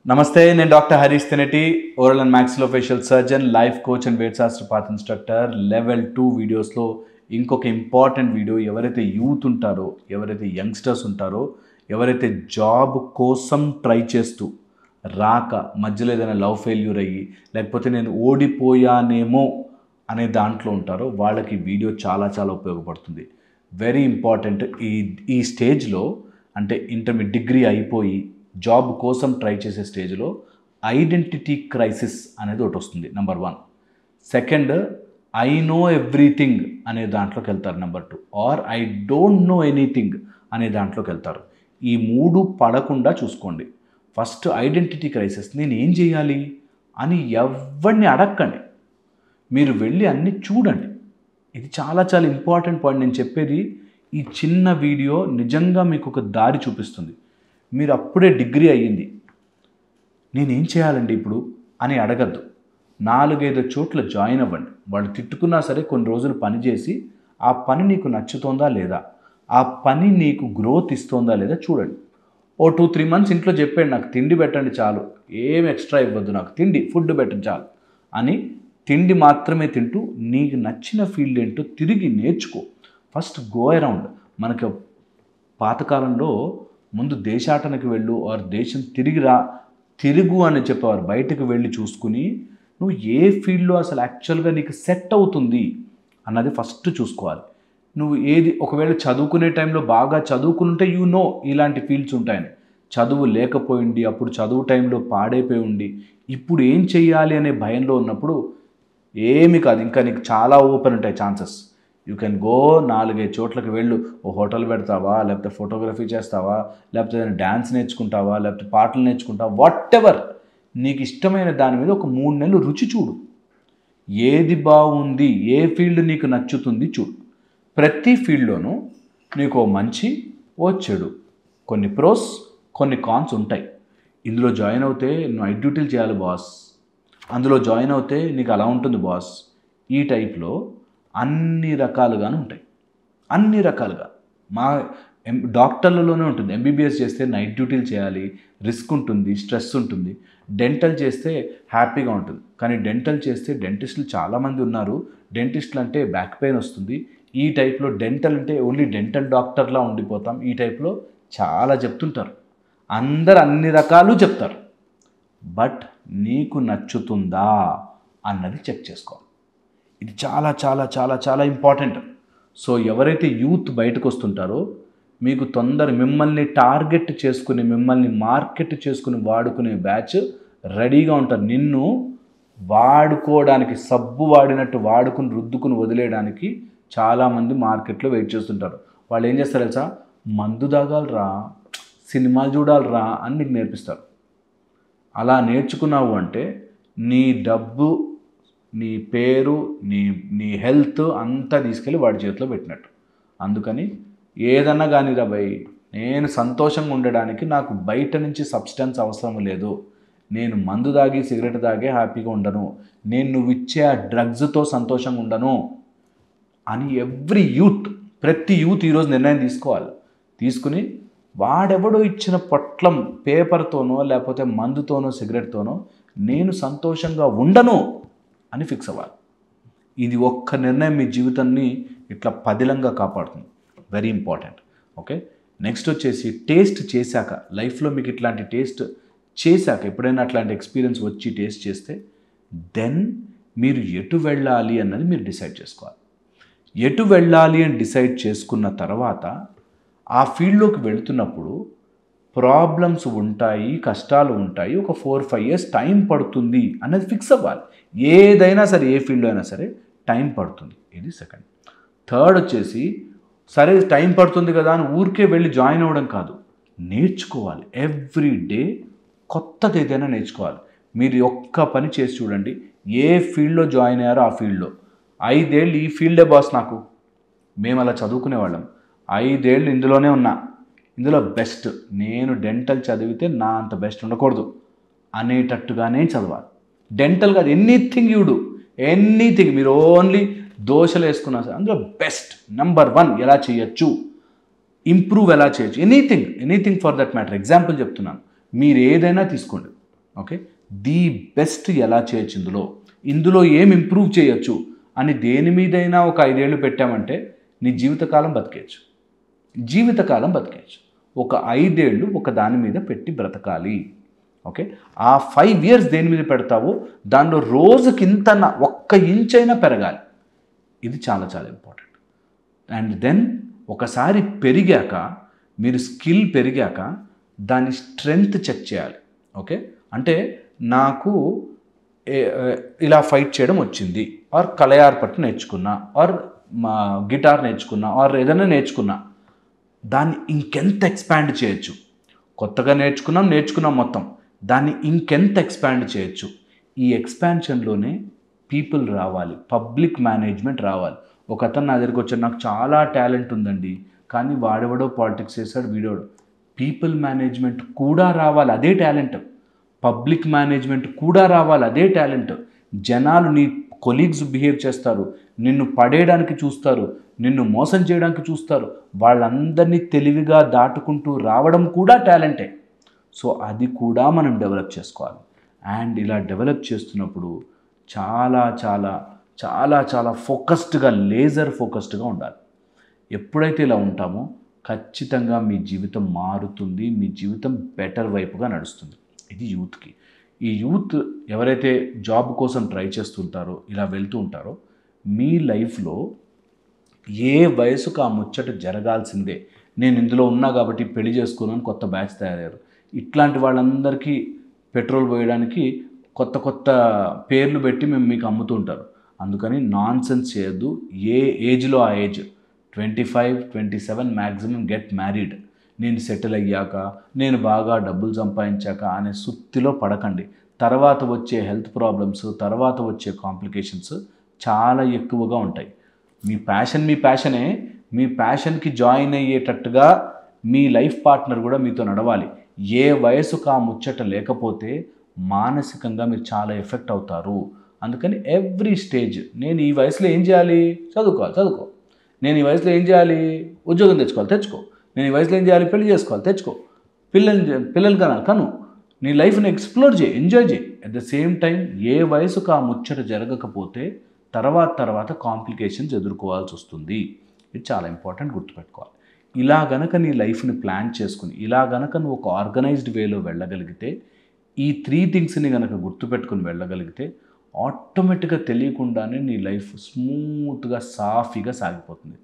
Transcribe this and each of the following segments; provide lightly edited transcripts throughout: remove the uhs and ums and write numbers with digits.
నమస్తే, నేను doctor Harish Tenati, oral and maxillofacial surgeon, life coach and weight శాస్త్ర పాత్ ఇన్స్ట్రక్టర్. లెవెల్ 2 వీడియోస్లో ఇంకొక ఇంపార్టెంట్ వీడియో. ఎవరైతే యూత్ ఉంటారో, ఎవరైతే యంగ్స్టర్స్ ఉంటారో, ఎవరైతే జాబ్ కోసం ట్రై చేస్తూ రాక మధ్యలో ఏదైనా లవ్ ఫెయిల్యూర్ అయ్యి లేకపోతే నేను ఓడిపోయానేమో అనే దాంట్లో ఉంటారో వాళ్ళకి వీడియో చాలా చాలా ఉపయోగపడుతుంది. Very important. ఈ స్టేజ్లో అంటే ఇంటర్మీడియట్ డిగ్రీ అయిపోయి జాబ్ కోసం ట్రై చేసే స్టేజ్లో ఐడెంటిటీ క్రైసిస్ అనేది ఒకటి వస్తుంది, number 1. Second, I know everything అనే దాంట్లోకి వెళ్తారు, number 2. Or I don't know anything అనే దాంట్లోకి వెళ్తారు. ఈ 3 పడకుండా చూసుకోండి. ఫస్ట్ ఐడెంటిటీ క్రైసిస్, నేను ఏం చేయాలి అని ఎవరిని అడగండి, మీరు వెళ్ళి అన్నీ చూడండి. ఇది చాలా చాలా ఇంపార్టెంట్ పాయింట్. నేను చెప్పేది ఈ చిన్న వీడియో నిజంగా మీకు ఒక దారి చూపిస్తుంది. మీరు అప్పుడే డిగ్రీ అయ్యింది, నేనేం చేయాలండి ఇప్పుడు అని అడగద్దు. 4-5 చోట్ల జాయిన్ అవ్వండి. వాళ్ళు తిట్టుకున్నా సరే కొన్ని రోజులు పని చేసి ఆ పని నీకు నచ్చుతోందా లేదా, ఆ పని నీకు గ్రోత్ ఇస్తోందా లేదా చూడండి. 2-3 మంత్స్ ఇంట్లో చెప్పండి, నాకు తిండి పెట్టండి చాలు, ఏం ఎక్స్ట్రా ఇవ్వద్దు, నాకు ఫుడ్ పెట్టండి చాలు అని తిండి మాత్రమే తింటూ నీకు నచ్చిన ఫీల్డ్ ఏంటో తిరిగి నేర్చుకో. First go around. మనకు పాతకాలంలో ముందు దేశాటనకి వెళ్ళు ఆర్ దేశం తిరుగు అని చెప్పేవారు. బయటకు వెళ్ళి చూసుకుని నువ్వు ఏ ఫీల్డ్లో అసలు యాక్చువల్గా నీకు సెట్ అవుతుంది అన్నది ఫస్ట్ చూసుకోవాలి. నువ్వు ఏది ఒకవేళ చదువుకునే టైంలో బాగా చదువుకుంటే ఇలాంటి ఫీల్డ్స్ ఉంటాయని, చదువు లేకపోయింది అప్పుడు చదువు టైంలో పాడైపోయి ఉండి ఇప్పుడు ఏం చెయ్యాలి అనే భయంలో ఉన్నప్పుడు ఏమి కాదు, ఇంకా నీకు చాలా ఓపెన్ ఉంటాయి ఛాన్సెస్. యూ కెన్ గో 4-5 చోట్లకి వెళ్ళు. ఓ హోటల్ పెడతావా, లేకపోతే ఫోటోగ్రఫీ చేస్తావా, లేకపోతే డ్యాన్స్ నేర్చుకుంటావా, లేకపోతే పాటలు నేర్చుకుంటావా, వాట్ ఎవర్ నీకు ఇష్టమైన దాని మీద ఒక 3 నెలలు రుచి చూడు. ఏది బాగుంది, ఏ ఫీల్డ్ నీకు నచ్చుతుంది చూడు. ప్రతి ఫీల్డ్లోనూ నీకు ఓ మంచి ఓ చెడు, కొన్ని ప్రోస్ కొన్ని కాన్స్ ఉంటాయి. ఇందులో జాయిన్ అవుతే నువ్వు నైట్ డ్యూటీలు చేయాలి బాస్, అందులో జాయిన్ అవుతే నీకు అలా ఉంటుంది బాస్. ఈ టైప్లో అన్ని రకాలుగానే ఉంటాయి, అన్ని రకాలుగా. మా డాక్టర్లలోనే ఉంటుంది. ఎంబీబీఎస్ చేస్తే నైట్ డ్యూటీలు చేయాలి, రిస్క్ ఉంటుంది, స్ట్రెస్ ఉంటుంది. డెంటల్ చేస్తే హ్యాపీగా ఉంటుంది. కానీ డెంటల్ చేస్తే డెంటిస్టులు చాలామంది ఉన్నారు. డెంటిస్టులు అంటే బ్యాక్ పెయిన్ వస్తుంది. ఈ టైప్లో డెంటల్ అంటే ఓన్లీ డెంటల్ డాక్టర్లా ఉండిపోతాం. ఈ టైప్లో చాలా చెప్తుంటారు. అందరు అన్ని రకాలు చెప్తారు. బట్ నీకు నచ్చుతుందా అన్నది చెక్ చేసుకోవాలి. ఇది చాలా చాలా చాలా చాలా ఇంపార్టెంట్. సో ఎవరైతే యూత్ బయటకు వస్తుంటారో మీకు మిమ్మల్ని టార్గెట్ చేసుకుని, మిమ్మల్ని మార్కెట్ చేసుకుని వాడుకునే బ్యాచ్ రెడీగా ఉంటారు. నిన్ను వాడుకోవడానికి, సబ్బు వాడినట్టు వాడుకుని రుద్దుకుని వదిలేయడానికి చాలామంది మార్కెట్లో వెయిట్ చేస్తుంటారు. వాళ్ళు ఏం చేస్తారు తెలుసా, మందు తాగాలరా, సినిమాలు చూడాలరా అని నీకు నేర్పిస్తారు. అలా నేర్చుకున్నావు అంటే నీ డబ్బు, నీ పేరు, నీ హెల్త్ అంతా తీసుకెళ్ళి వాడి చేతిలో పెట్టినట్టు. అందుకని ఏదన్నా కానీ రాబాయి, నేను సంతోషంగా ఉండడానికి నాకు బయట నుంచి సబ్స్టెన్స్ అవసరం లేదు, నేను మందు తాగి సిగరెట్ తాగే హ్యాపీగా ఉండను, నేను నువ్వు ఇచ్చే ఆ డ్రగ్స్తో సంతోషంగా ఉండను అని ప్రతి యూత్ ఈరోజు నిర్ణయం తీసుకోవాలి. తీసుకుని వాడెవడో ఇచ్చిన పొట్లం పేపర్తోనో లేకపోతే మందుతోనో సిగరెట్తోనో నేను సంతోషంగా ఉండను అని ఫిక్స్ అవ్వాలి. ఇది ఒక్క నిర్ణయం మీ జీవితాన్ని ఇట్లా పదిలంగా కాపాడుతుంది. Very important. ఓకే, నెక్స్ట్ వచ్చేసి టేస్ట్ చేశాక, లైఫ్లో మీకు ఇట్లాంటి టేస్ట్ చేశాక, ఎప్పుడైనా అట్లాంటి ఎక్స్పీరియన్స్ వచ్చి టేస్ట్ చేస్తే దెన్ మీరు ఎటు వెళ్ళాలి అన్నది మీరు డిసైడ్ చేసుకోవాలి. ఎటు వెళ్ళాలి అని డిసైడ్ చేసుకున్న తర్వాత ఆ ఫీల్డ్లోకి వెళుతున్నప్పుడు ప్రాబ్లమ్స్ ఉంటాయి, కష్టాలు ఉంటాయి, ఒక 4-5 years టైం పడుతుంది అన్నది ఫిక్స్ అవ్వాలి. ఏదైనా సరే, ఏ ఫీల్డ్లో అయినా సరే టైం పడుతుంది. ఇది సెకండ్. థర్డ్ వచ్చేసి సరే టైం పడుతుంది కదా అని ఊరికే వెళ్ళి జాయిన్ అవ్వడం కాదు, నేర్చుకోవాలి. ఎవ్రీ డే కొత్తది ఏదైనా నేర్చుకోవాలి. మీరు ఒక్క పని చేసి చూడండి, ఏ ఫీల్డ్లో జాయిన్ అయ్యారో ఆ ఫీల్డ్లో 5 ఏళ్ళు ఈ ఫీల్డే బాస్ నాకు, మేము అలా చదువుకునేవాళ్ళం, 5 ఏళ్ళు ఇందులోనే ఉన్నా, ఇందులో బెస్ట్, నేను డెంటల్ చదివితే నా అంత బెస్ట్ ఉండకూడదు అనేటట్టుగానే చదవాలి. డెంటల్ కాదు, ఎనీథింగ్ మీరు ఓన్లీ దోశలు వేసుకున్నా సరే అందులో బెస్ట్, నెంబర్ 1 ఎలా చేయొచ్చు, ఇంప్రూవ్ ఎలా చేయొచ్చు, anything for that matter. Example చెప్తున్నాను, మీరు ఏదైనా తీసుకోండి, ఓకే, ది బెస్ట్ ఎలా చేయొచ్చు, ఇందులో ఏం ఇంప్రూవ్ చేయొచ్చు అని దేని మీదైనా ఒక 5 ఏళ్ళు పెట్టామంటే నీ జీవితకాలం బతికేయచ్చు. ఒక 5 ఏళ్ళు ఒక దాని మీద పెట్టి బ్రతకాలి. ఓకే, ఆ 5 ఇయర్స్ దేని మీద పెడతావో దానిలో రోజుకి ఇంతన్నా 1 ఇంచ్ అయినా పెరగాలి. ఇది చాలా చాలా ఇంపార్టెంట్. అండ్ దెన్ ఒకసారి పెరిగాక, మీరు స్కిల్ పెరిగాక దాని స్ట్రెంగ్త్ చెక్ చేయాలి. ఓకే, అంటే నాకు ఇలా ఫైట్ చేయడం వచ్చింది, ఆర్ కలయార్పట్టు నేర్చుకున్నా, ఆర్ గిటార్ నేర్చుకున్నా, ఆర్ ఏదైనా నేర్చుకున్నా, దాన్ని ఇంకెంత ఎక్స్పాండ్ చేయొచ్చు. కొత్తగా నేర్చుకున్నాం మొత్తం, దాన్ని ఇంకెంత ఎక్స్పాండ్ చేయొచ్చు. ఈ ఎక్స్పాన్షన్లోనే పీపుల్ రావాలి, పబ్లిక్ మేనేజ్మెంట్ రావాలి. ఒక అతను నా దగ్గరికి వచ్చాడు, నాకు చాలా టాలెంట్ ఉందండి, కానీ వాడెవడో పాలిటిక్స్ చేశాడు, వీడోడు. పీపుల్ మేనేజ్మెంట్ కూడా రావాలి, అదే టాలెంట్. పబ్లిక్ మేనేజ్మెంట్ కూడా రావాలి, అదే టాలెంట్. జనాలు నీ కొలీగ్స్ బిహేవ్ చేస్తారు, నిన్ను పడేయడానికి చూస్తారు, నిన్ను మోసం చేయడానికి చూస్తారు, వాళ్ళందరినీ తెలివిగా దాటుకుంటూ రావడం కూడా టాలెంటే. సో అది కూడా మనం డెవలప్ చేసుకోవాలి. అండ్ ఇలా డెవలప్ చేస్తున్నప్పుడు చాలా చాలా చాలా చాలా ఫోకస్డ్గా, లేజర్ ఫోకస్డ్గా ఉండాలి. ఎప్పుడైతే ఇలా ఉంటామో ఖచ్చితంగా మీ జీవితం మారుతుంది, మీ జీవితం బెటర్ వైపుగా నడుస్తుంది. ఇది యూత్కి. ఈ యూత్ ఎవరైతే జాబ్ కోసం ట్రై చేస్తుంటారో, ఇలా వెళ్తూ ఉంటారో, మీ లైఫ్లో ఏ వయసుకు ఆ ముచ్చట జరగాల్సిందే. నేను ఇందులో ఉన్నా కాబట్టి పెళ్లి చేసుకున్నాను, కొత్త బ్యాచ్ తయారయ్యారు. ఇట్లాంటి వాళ్ళందరికీ పెట్రోల్ పోయడానికి కొత్త కొత్త పేర్లు పెట్టి మేము మీకు అమ్ముతూ ఉంటారు. అందుకని నాన్ సెన్స్ చేయొద్దు. ఏ ఏజ్లో ఆ ఏజ్, 25, 27 మ్యాక్సిమం గెట్ మ్యారీడ్. నేను సెటిల్ అయ్యాక, నేను బాగా డబ్బులు సంపాదించాక అనే సుత్తిలో పడకండి. తర్వాత వచ్చే హెల్త్ ప్రాబ్లమ్స్, తర్వాత వచ్చే కాంప్లికేషన్స్ చాలా ఎక్కువగా ఉంటాయి. మీ ప్యాషనే, మీ ప్యాషన్కి జాయిన్ అయ్యేటట్టుగా మీ లైఫ్ పార్ట్నర్ కూడా మీతో నడవాలి. ఏ వయసుకు ఆ ముచ్చట లేకపోతే మానసికంగా మీరు చాలా ఎఫెక్ట్ అవుతారు. అందుకని ఎవ్రీ స్టేజ్, నేను ఈ వయసులో ఏం చేయాలి, చదువుకో. నేను ఈ వయసులో ఏం చేయాలి, ఉద్యోగం తెచ్చుకో. నేను ఈ వయసులో ఏం చేయాలి, పెళ్లి చేసుకోవాలి, తెచ్చుకో. పిల్లలు కను. నీ లైఫ్ని ఎక్స్ప్లోర్ చేయి, ఎంజాయ్ చేయి. అట్ ద సేమ్ టైం ఏ వయసుకు ఆ ముచ్చట జరగకపోతే తర్వాత కాంప్లికేషన్స్ ఎదుర్కోవాల్సి వస్తుంది. ఇది చాలా ఇంపార్టెంట్, గుర్తుపెట్టుకోవాలి. ఇలా గనక నీ లైఫ్ని ప్లాన్ చేసుకుని, ఇలా గనక నువ్వు ఒక ఆర్గనైజ్డ్ వేలో వెళ్ళగలిగితే, ఈ 3 థింగ్స్ని గనక గుర్తుపెట్టుకుని వెళ్ళగలిగితే ఆటోమేటిక్గా తెలియకుండానే నీ లైఫ్ స్మూత్గా, సాఫీగా సాగిపోతుంది.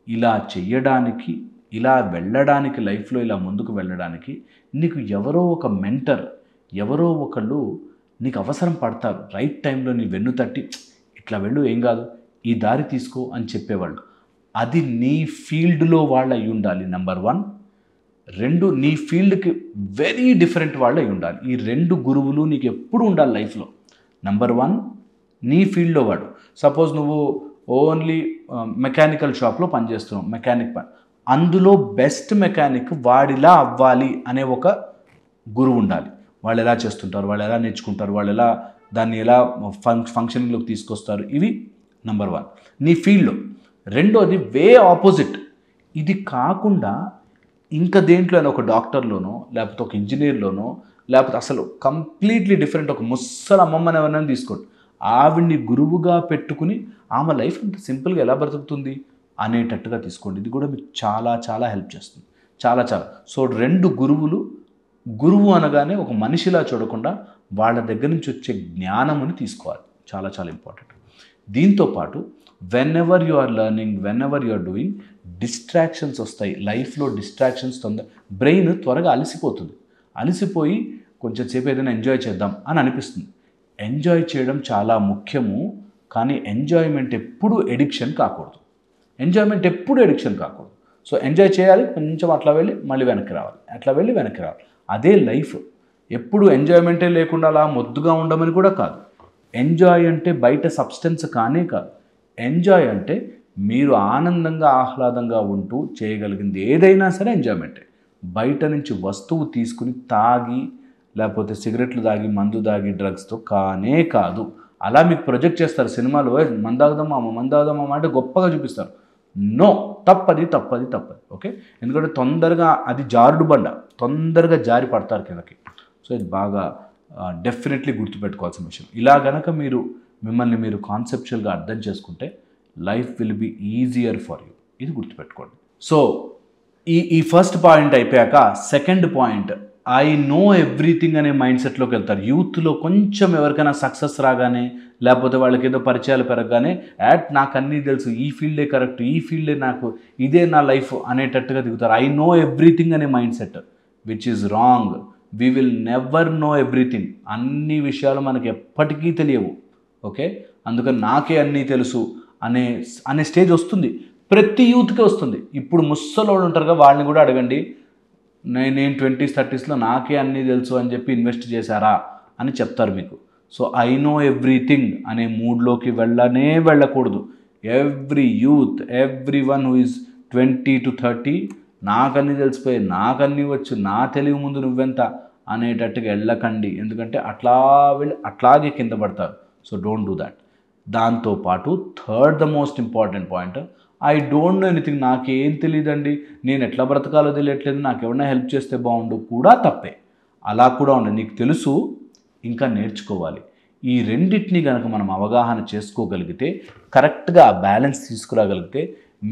ఇలా చెయ్యడానికి, ఇలా వెళ్ళడానికి, లైఫ్లో ఇలా ముందుకు వెళ్ళడానికి నీకు ఎవరో ఒక మెంటర్, ఎవరో ఒకళ్ళు నీకు అవసరం పడతారు. రైట్ టైంలో నీ వెన్ను తట్టి, ఇట్లా వెళ్ళు, ఏం కాదు, ఈ దారి తీసుకో అని చెప్పేవాళ్ళు. అది నీ ఫీల్డ్లో వాళ్ళు అయి ఉండాలి, నెంబర్ 1. 2, నీ ఫీల్డ్కి వెరీ డిఫరెంట్ వాళ్ళు అయి ఉండాలి. ఈ 2 గురువులు నీకు ఎప్పుడు ఉండాలి లైఫ్లో. నెంబర్ 1 నీ ఫీల్డ్లో వాడు. సపోజ్ నువ్వు ఓన్లీ మెకానికల్ షాప్లో పనిచేస్తున్నావు, మెకానిక్ పని, అందులో బెస్ట్ మెకానిక్ వాడిలా అవ్వాలి అనే ఒక గురువు ఉండాలి. వాళ్ళు ఎలా చేస్తుంటారు, వాళ్ళు ఎలా నేర్చుకుంటారు, వాళ్ళు ఎలా దాన్ని ఎలా ఫంక్షనింగ్లోకి తీసుకొస్తారు, ఇవి నెంబర్ 1 నీ ఫీల్డ్లో. 2వది వే ఆపోజిట్. ఇది కాకుండా ఇంకా దేంట్లోనో, ఒక డాక్టర్లోనో, లేకపోతే ఒక ఇంజనీర్లోనో, లేకపోతే అసలు కంప్లీట్లీ డిఫరెంట్ ఒక ముస్సలు అమ్మమ్మని ఎవరైనా తీసుకోండి, ఆవిడ్ని గురువుగా పెట్టుకుని ఆమె లైఫ్ అంత సింపుల్గా ఎలా బ్రతుకుతుంది అనేటట్టుగా తీసుకోండి. ఇది కూడా మీకు చాలా చాలా హెల్ప్ చేస్తుంది, చాలా చాలా. సో 2 గురువులు. గురువు అనగానే ఒక మనిషిలా చూడకుండా వాళ్ళ దగ్గర నుంచి వచ్చే జ్ఞానముని తీసుకోవాలి, చాలా చాలా ఇంపార్టెంట్. దీంతోపాటు whenever you are learning, whenever you are doing, distractions వస్తాయి లైఫ్లో. డిస్ట్రాక్షన్స్ బ్రెయిన్ త్వరగా అలసిపోయి కొంచెం సేపు ఏదైనా ఎంజాయ్ చేద్దాం అని అనిపిస్తుంది. ఎంజాయ్ చేయడం చాలా ముఖ్యము, కానీ ఎంజాయ్మెంట్ ఎప్పుడు ఎడిక్షన్ కాకూడదు. సో ఎంజాయ్ చేయాలి, కొంచెం అట్లా వెళ్ళి మళ్ళీ వెనక్కి రావాలి, అదే లైఫ్. ఎప్పుడు ఎంజాయ్మెంటే లేకుండా అలా మొద్దుగా ఉండమని కూడా కాదు. ఎంజాయ్ అంటే బయట సబ్స్టెన్స్ కానే కాదు. ఎంజాయ్ అంటే మీరు ఆనందంగా, ఆహ్లాదంగా ఉంటూ చేయగలిగింది ఏదైనా సరే ఎంజాయ్మెంటే. బయట నుంచి వస్తువు తీసుకుని తాగి, లేకపోతే సిగరెట్లు తాగి, మందు తాగి, డ్రగ్స్తో కానే కాదు. అలా మీకు ప్రొజెక్ట్ చేస్తారు సినిమాలో, మందాగదమ్మా అంటే గొప్పగా చూపిస్తారు. నో, తప్పది. ఓకే, ఎందుకంటే తొందరగా అది జారుడు బండ, తొందరగా జారి పడతారు కిందకి. సో ఇది బాగా డెఫినెట్లీ గుర్తుపెట్టుకోవాల్సిన విషయం. ఇలా గనక మీరు మిమ్మల్ని మీరు కాన్సెప్చువల్గా అర్థం చేసుకుంటే life will be easier for you. ఇది గుర్తుపెట్టుకోండి. సో ఈ ఫస్ట్ పాయింట్ అయిపోయాక second point, I know everything అనే మైండ్ సెట్లోకి వెళ్తారు. యూత్లో కొంచెం ఎవరికైనా సక్సెస్ రాగానే, లేకపోతే వాళ్ళకి ఏదో పరిచయాలు పెరగగానే, నాకు అన్నీ తెలుసు, ఈ ఫీల్డే కరెక్ట్, ఈ ఫీల్డే నాకు, ఇదే నా లైఫ్ అనేటట్టుగా దిగుతారు. ఐ నో ఎవ్రీథింగ్ అనే mind set, which is wrong. We will never know everything. అన్ని విషయాలు మనకి ఎప్పటికీ తెలియవు. ఓకే, అందుకని నాకే అన్నీ తెలుసు అనే స్టేజ్ వస్తుంది, ప్రతి యూత్కి వస్తుంది. ఇప్పుడు ముసలోళ్ళు ఉంటారుగా, వాళ్ళని కూడా అడగండి, నేను 20s 30sలో నాకే అన్నీ తెలుసు అని చెప్పి ఇన్వెస్ట్ చేశారా అని చెప్తారు మీకు. సో ఐ నో ఎవ్రీథింగ్ అనే మూడ్లోకి వెళ్ళకూడదు. Every youth, every one who is 20 to 30 నాకన్నీ తెలిసిపోయి, నాకన్నీ వచ్చు, నా తెలివి ముందు నువ్వెంత అనేటట్టుగా వెళ్ళకండి. ఎందుకంటే అట్లాగే కింద పడతారు. So don't do that. దాంతోపాటు third the most important point, I don't know anything, నాకేం తెలియదండి, నేను ఎట్లా బ్రతకాలో తెలియట్లేదు, నాకు ఎవరైనా హెల్ప్ చేస్తే బాగుండు కూడా తప్పే. అలా కూడా ఉండదు. నీకు తెలుసు, ఇంకా నేర్చుకోవాలి. ఈ రెండింటిని కనుక మనం అవగాహన చేసుకోగలిగితే, కరెక్ట్గా ఆ బ్యాలెన్స్ తీసుకురాగలిగితే,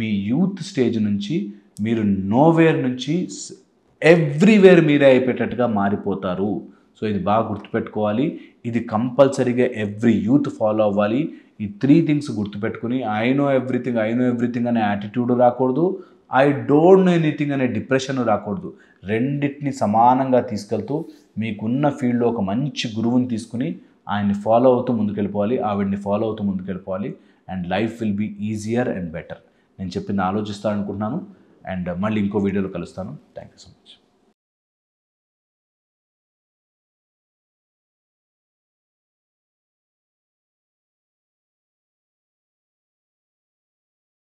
మీ యూత్ స్టేజ్ నుంచి మీరు నోవేర్ నుంచి ఎవ్రీవేర్ మీరే అయిపోయేటట్టుగా మారిపోతారు. సో ఇది బాగా గుర్తుపెట్టుకోవాలి. ఇది కంపల్సరీగా ఎవ్రీ యూత్ ఫాలో అవ్వాలి. ఈ 3 థింగ్స్ గుర్తుపెట్టుకుని ఐ నో ఎవ్రీథింగ్ అనే యాటిట్యూడ్ రాకూడదు, ఐ డోంట్ నో ఎనీథింగ్ అనే డిప్రెషన్ రాకూడదు. రెండింటిని సమానంగా తీసుకెళ్తూ మీకున్న ఫీల్డ్లో ఒక మంచి గురువుని తీసుకుని ఆయన్ని ఫాలో అవుతూ ముందుకెళ్ళిపోవాలి, ఆవిడ్ని ఫాలో అవుతూ ముందుకెళ్ళిపోవాలి. And life will be easier and better. నేను చెప్పింది ఆలోచిస్తాను అనుకుంటున్నాను. అండ్ మళ్ళీ ఇంకో వీడియోలో కలుస్తాను. Thank you so much.